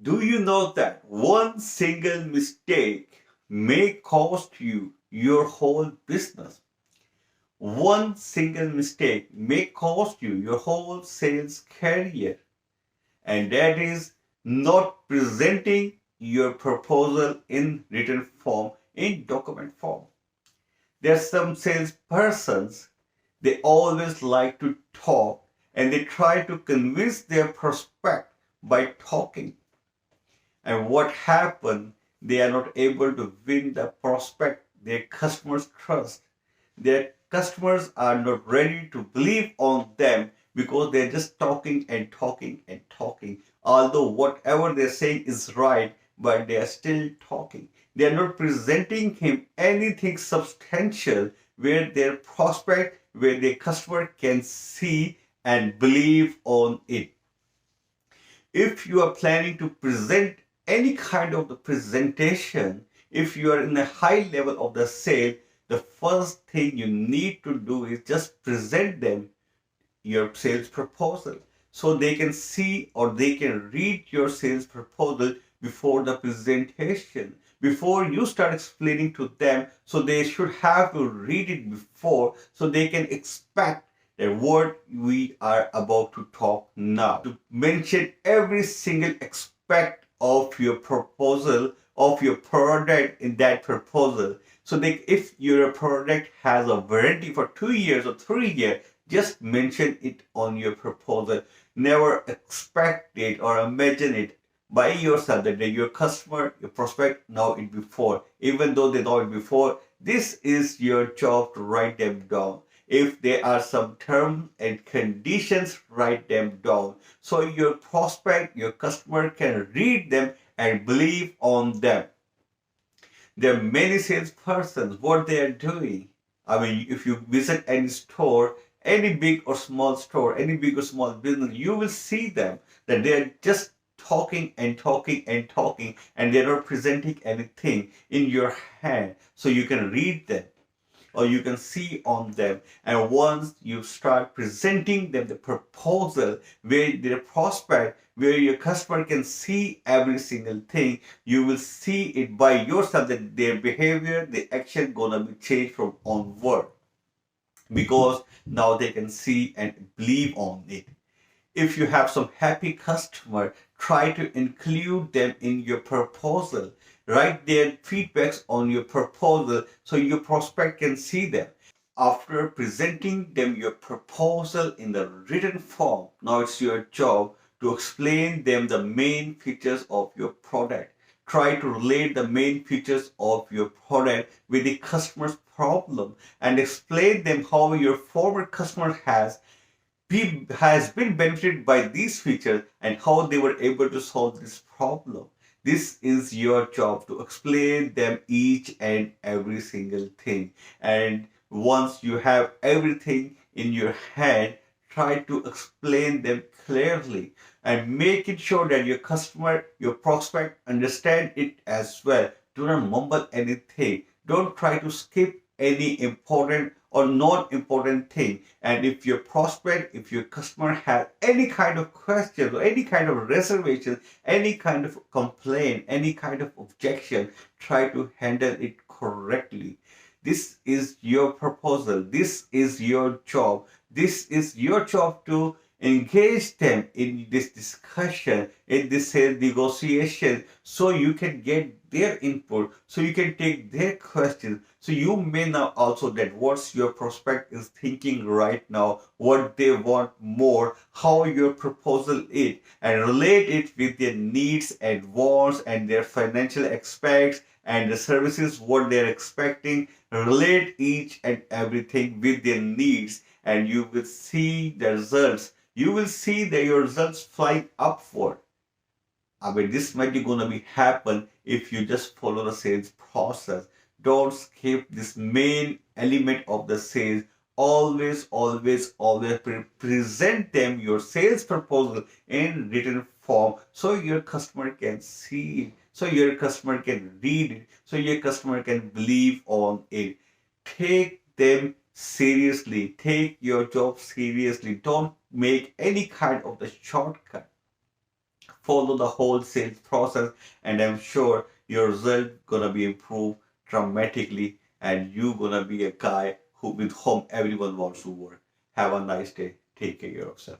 Do you know that one single mistake may cost you your whole business? One single mistake may cost you your whole sales career, and that is not presenting your proposal in written form, in document form. There's some salespersons, they always like to talk and they try to convince their prospect by talking. And what happened? They are not able to win the prospect, their customers' trust. Their customers are not ready to believe on them because they're just talking and talking and talking. Although whatever they're saying is right, but they are still talking. They are not presenting him anything substantial where their prospect, where their customer can see and believe on it. If you are planning to present any kind of the presentation, if you are in a high level of the sale, the first thing you need to do is just present them your sales proposal so they can see or they can read your sales proposal before the presentation, before you start explaining to them. So they should have to read it before so they can expect that what we are about to talk now, to mention every single aspect of your proposal, of your product in that proposal. So that if your product has a warranty for 2 years or 3 years, just mention it on your proposal. Never expect it or imagine it by yourself that your customer, your prospect know it before. Even though they know it before, this is your job to write them down. If there are some terms and conditions, write them down. So your prospect, your customer can read them and believe on them. There are many salespersons, what they are doing. I mean, if you visit any store, any big or small store, any big or small business, you will see them that they are just talking and talking and talking, and they're not presenting anything in your hand so you can read them or you can see on them. And once you start presenting them the proposal where their prospect, where your customer can see every single thing, you will see it by yourself that their behavior, the action gonna be changed from onward, because now they can see and believe on it. If you have some happy customer, try to include them in your proposal. Write their feedbacks on your proposal so your prospect can see them. After presenting them your proposal in the written form, now it's your job to explain them the main features of your product. Try to relate the main features of your product with the customer's problem and explain them how your former customer has been benefited by these features and how they were able to solve this problem. This is your job to explain them each and every single thing. And once you have everything in your head, try to explain them clearly and make it sure that your customer, your prospect understand it as well. Do not mumble anything. Don't try to skip any important or non-important thing. And if your prospect, if your customer has any kind of questions or any kind of reservation, any kind of complaint, any kind of objection, try to handle it correctly. This is your proposal. This is your job. This is your job to engage them in this discussion, in this negotiation, so you can get their input, so you can take their questions, so you may know also that what's your prospect is thinking right now, what they want more, how your proposal is, and relate it with their needs and wants and their financial aspects and the services what they're expecting. Relate each and everything with their needs, and you will see the results. You will see that your results flying upward. I mean, this might be gonna be happen if you just follow the sales process. Don't skip this main element of the sales. Always, always, always present them your sales proposal in written form so your customer can see it, so your customer can read it, so your customer can believe on it. Take them seriously. Take your job seriously. Don't make any kind of the shortcut. follow the whole sales process, and I'm sure your result gonna be improved dramatically, and you gonna be a guy who with whom everyone wants to work. Have a nice day. Take care of yourself.